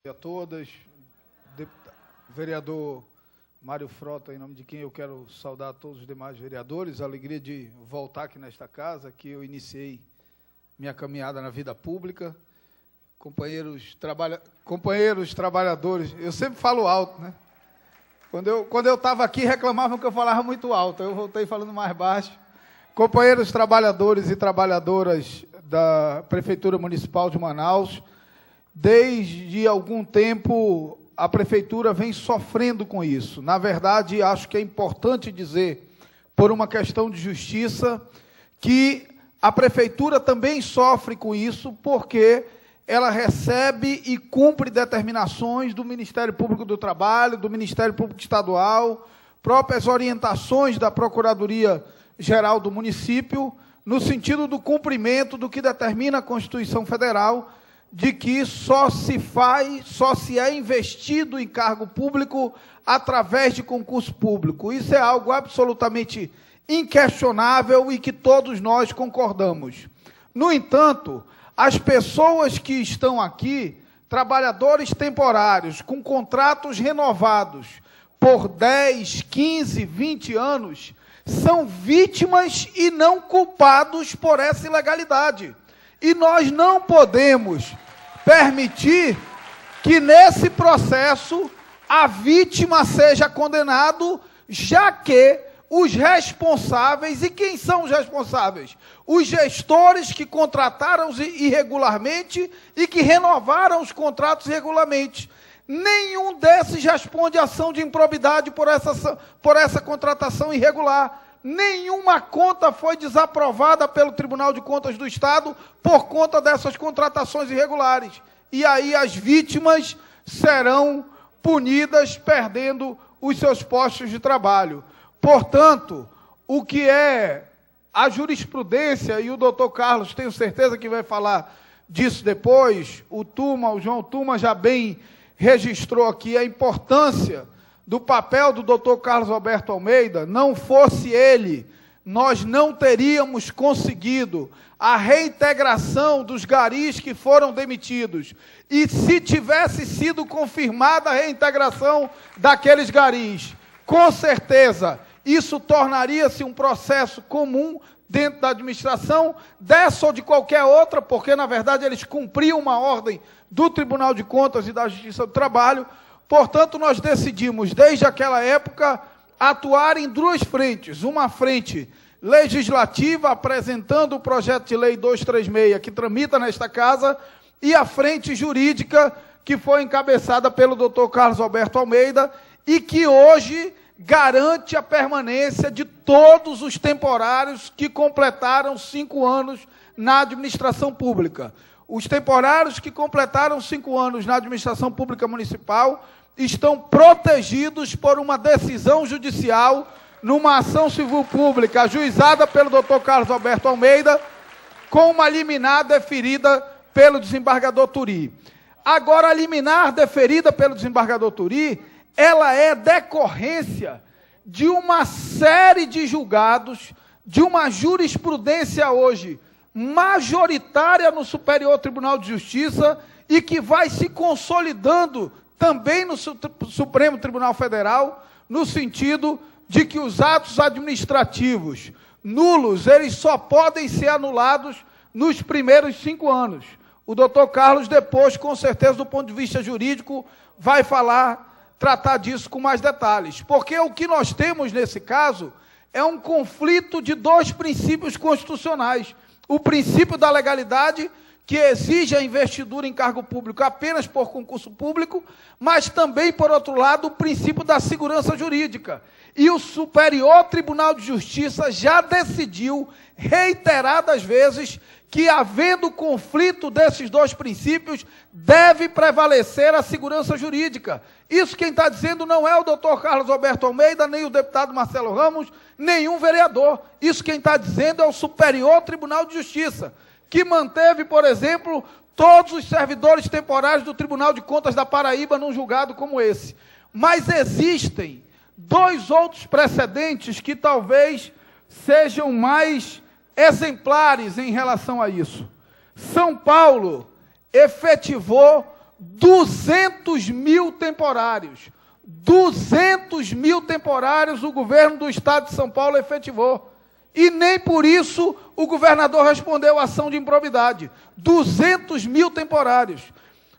A todas, vereador Mário Frota, em nome de quem eu quero saudar todos os demais vereadores, a alegria de voltar aqui nesta casa, que eu iniciei minha caminhada na vida pública, companheiros trabalhadores, eu sempre falo alto, né? Quando eu estava aqui, reclamavam que eu falava muito alto, eu voltei falando mais baixo. Companheiros trabalhadores e trabalhadoras da Prefeitura Municipal de Manaus, desde algum tempo, a Prefeitura vem sofrendo com isso. Na verdade, acho que é importante dizer, por uma questão de justiça, que a Prefeitura também sofre com isso, porque ela recebe e cumpre determinações do Ministério Público do Trabalho, do Ministério Público Estadual, próprias orientações da Procuradoria-Geral do município, no sentido do cumprimento do que determina a Constituição Federal, de que só se é investido em cargo público através de concurso público. Isso é algo absolutamente inquestionável e que todos nós concordamos. No entanto, as pessoas que estão aqui, trabalhadores temporários, com contratos renovados por 10, 15, 20 anos, são vítimas e não culpados por essa ilegalidade. E nós não podemos permitir que nesse processo a vítima seja condenado, já que os responsáveis, e quem são os responsáveis? Os gestores que contrataram irregularmente e que renovaram os contratos irregularmente. Nenhum desses responde à ação de improbidade por essa contratação irregular. Nenhuma conta foi desaprovada pelo Tribunal de Contas do Estado por conta dessas contratações irregulares. E aí as vítimas serão punidas perdendo os seus postos de trabalho. Portanto, o que é a jurisprudência, e o doutor Carlos, tenho certeza que vai falar disso depois, o João Tuma já bem registrou aqui a importância do papel do doutor Carlos Alberto Almeida. Não fosse ele, nós não teríamos conseguido a reintegração dos garis que foram demitidos. E se tivesse sido confirmada a reintegração daqueles garis, com certeza, isso tornaria-se um processo comum dentro da administração, dessa ou de qualquer outra, porque, na verdade, eles cumpriam uma ordem do Tribunal de Contas e da Justiça do Trabalho. Portanto, nós decidimos, desde aquela época, atuar em duas frentes. Uma frente legislativa, apresentando o projeto de lei 236, que tramita nesta casa, e a frente jurídica, que foi encabeçada pelo doutor Carlos Alberto Almeida, e que hoje garante a permanência de todos os temporários que completaram 5 anos na administração pública. Os temporários que completaram 5 anos na administração pública municipal estão protegidos por uma decisão judicial numa ação civil pública ajuizada pelo doutor Carlos Alberto Almeida, com uma liminar deferida pelo desembargador Turi. Agora, a liminar deferida pelo desembargador Turi, ela é decorrência de uma série de julgados, de uma jurisprudência hoje majoritária no Superior Tribunal de Justiça e que vai se consolidando também no Supremo Tribunal Federal, no sentido de que os atos administrativos nulos, eles só podem ser anulados nos primeiros 5 anos. O doutor Carlos, depois, com certeza, do ponto de vista jurídico, vai tratar disso com mais detalhes. Porque o que nós temos nesse caso é um conflito de 2 princípios constitucionais. O princípio da legalidade, que exige a investidura em cargo público apenas por concurso público, mas também, por outro lado, o princípio da segurança jurídica. E o Superior Tribunal de Justiça já decidiu reiteradas vezes que, havendo conflito desses 2 princípios, deve prevalecer a segurança jurídica. Isso quem está dizendo não é o doutor Carlos Alberto Almeida, nem o deputado Marcelo Ramos, nenhum vereador. Isso quem está dizendo é o Superior Tribunal de Justiça, que manteve, por exemplo, todos os servidores temporários do Tribunal de Contas da Paraíba num julgado como esse. Mas existem 2 outros precedentes que talvez sejam mais exemplares em relação a isso. São Paulo efetivou 200 mil temporários. 200 mil temporários o governo do Estado de São Paulo efetivou. E nem por isso o governador respondeu à ação de improbidade. 200 mil temporários.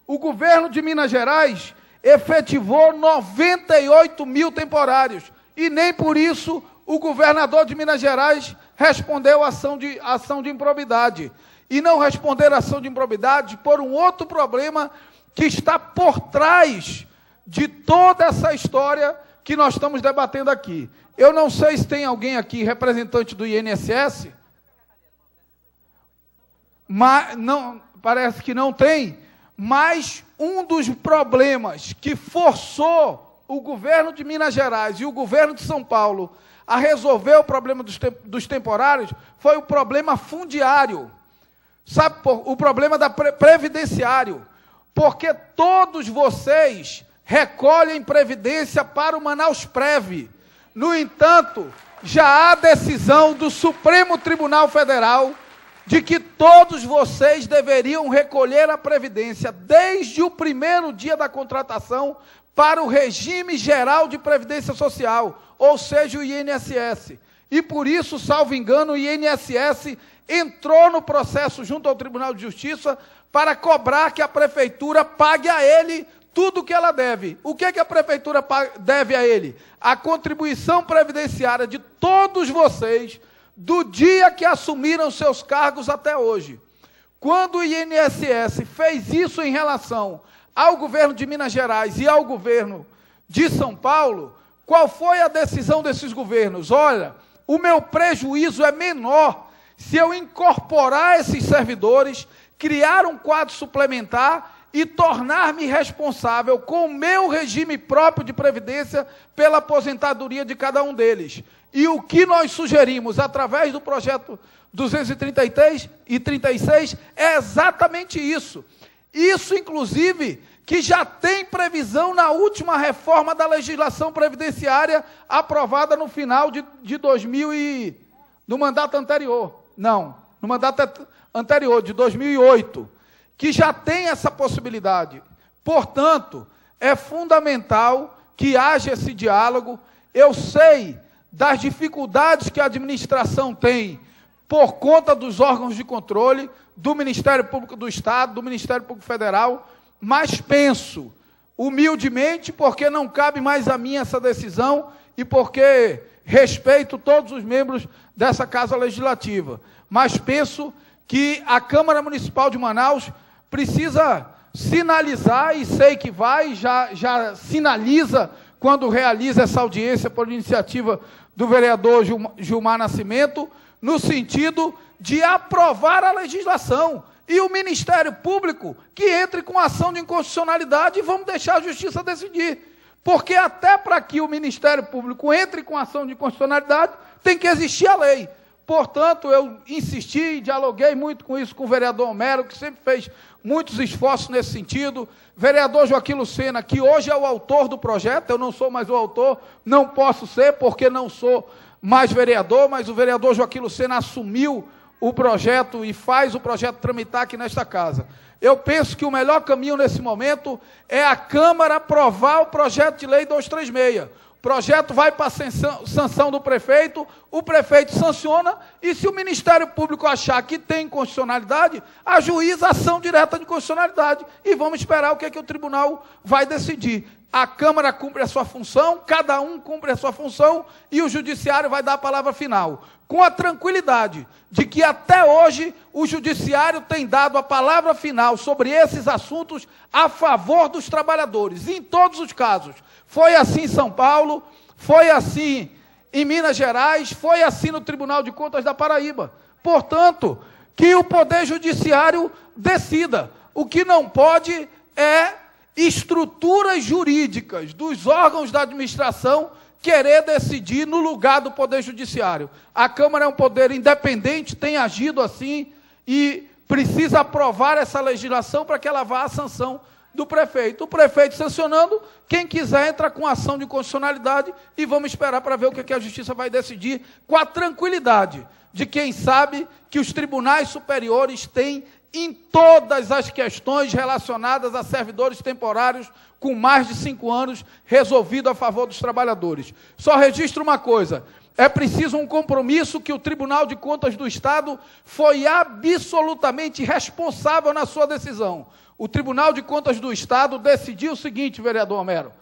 O governo de Minas Gerais efetivou 98 mil temporários. E nem por isso o governador de Minas Gerais respondeu à ação de improbidade. E não responder à ação de improbidade por um outro problema que está por trás de toda essa história que nós estamos debatendo aqui. Eu não sei se tem alguém aqui, representante do INSS, mas não, parece que não tem, mas um dos problemas que forçou o governo de Minas Gerais e o governo de São Paulo a resolver o problema dos temporários foi o problema fundiário. Sabe, o problema previdenciário. Porque todos vocês recolhem previdência para o Manausprev. No entanto, já há decisão do Supremo Tribunal Federal de que todos vocês deveriam recolher a previdência desde o primeiro dia da contratação para o regime geral de previdência social, ou seja, o INSS. E por isso, salvo engano, o INSS entrou no processo junto ao Tribunal de Justiça para cobrar que a prefeitura pague a ele tudo o que ela deve. O que é que a prefeitura deve a ele? A contribuição previdenciária de todos vocês, do dia que assumiram seus cargos até hoje. Quando o INSS fez isso em relação ao governo de Minas Gerais e ao governo de São Paulo, qual foi a decisão desses governos? Olha, o meu prejuízo é menor se eu incorporar esses servidores, criar um quadro suplementar e tornar-me responsável com o meu regime próprio de previdência pela aposentadoria de cada um deles. E o que nós sugerimos através do projeto 233 e 36 é exatamente isso. Isso, inclusive, que já tem previsão na última reforma da legislação previdenciária aprovada no final de 2000 e... no mandato anterior. Não, no mandato anterior, de 2008, que já tem essa possibilidade. Portanto, é fundamental que haja esse diálogo. Eu sei das dificuldades que a administração tem por conta dos órgãos de controle, do Ministério Público do Estado, do Ministério Público Federal, mas penso, humildemente, porque não cabe mais a mim essa decisão e porque respeito todos os membros dessa Casa Legislativa, mas penso que a Câmara Municipal de Manaus precisa sinalizar, e sei que vai, já sinaliza quando realiza essa audiência por iniciativa do vereador Gilmar Nascimento, no sentido de aprovar a legislação. E o Ministério Público que entre com ação de inconstitucionalidade e vamos deixar a Justiça decidir. Porque até para que o Ministério Público entre com ação de inconstitucionalidade, tem que existir a lei. Portanto, eu insisti e dialoguei muito com isso com o vereador Homero, que sempre fez muitos esforços nesse sentido. Vereador Joaquim Lucena, que hoje é o autor do projeto, eu não sou mais o autor, não posso ser, porque não sou mais vereador, mas o vereador Joaquim Lucena assumiu o projeto e faz o projeto tramitar aqui nesta casa. Eu penso que o melhor caminho nesse momento é a Câmara aprovar o projeto de lei 236. O projeto vai para a sanção do prefeito, o prefeito sanciona, e se o Ministério Público achar que tem constitucionalidade, ajuiza a ação direta de constitucionalidade. E vamos esperar o que é que o tribunal vai decidir. A Câmara cumpre a sua função, cada um cumpre a sua função, e o Judiciário vai dar a palavra final. Com a tranquilidade de que até hoje o Judiciário tem dado a palavra final sobre esses assuntos a favor dos trabalhadores, em todos os casos. Foi assim em São Paulo, foi assim em Minas Gerais, foi assim no Tribunal de Contas da Paraíba. Portanto, que o Poder Judiciário decida. O que não pode é estruturas jurídicas dos órgãos da administração querer decidir no lugar do Poder Judiciário. A Câmara é um poder independente, tem agido assim e precisa aprovar essa legislação para que ela vá à sanção do prefeito. O prefeito sancionando, quem quiser entra com ação de constitucionalidade e vamos esperar para ver o que a Justiça vai decidir, com a tranquilidade de quem sabe que os tribunais superiores têm em todas as questões relacionadas a servidores temporários com mais de 5 anos, resolvido a favor dos trabalhadores. Só registro uma coisa: é preciso um compromisso que o Tribunal de Contas do Estado foi absolutamente responsável na sua decisão. O Tribunal de Contas do Estado decidiu o seguinte, vereador Homero: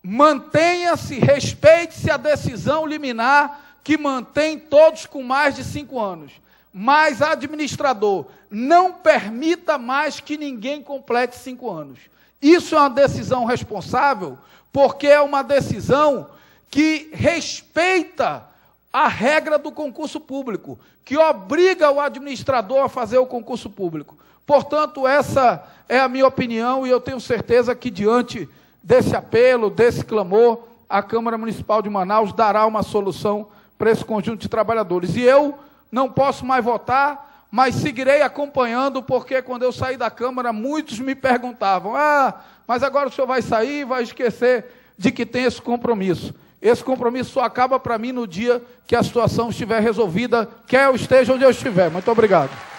mantenha-se, respeite-se a decisão liminar que mantém todos com mais de 5 anos. Mas, administrador, não permita mais que ninguém complete 5 anos. Isso é uma decisão responsável, porque é uma decisão que respeita a regra do concurso público, que obriga o administrador a fazer o concurso público. Portanto, essa é a minha opinião, e eu tenho certeza que, diante desse apelo, desse clamor, a Câmara Municipal de Manaus dará uma solução para esse conjunto de trabalhadores. E eu não posso mais votar, mas seguirei acompanhando, porque quando eu saí da Câmara, muitos me perguntavam: mas agora o senhor vai sair e vai esquecer de que tem esse compromisso. Esse compromisso só acaba para mim no dia que a situação estiver resolvida, quer eu esteja onde eu estiver. Muito obrigado.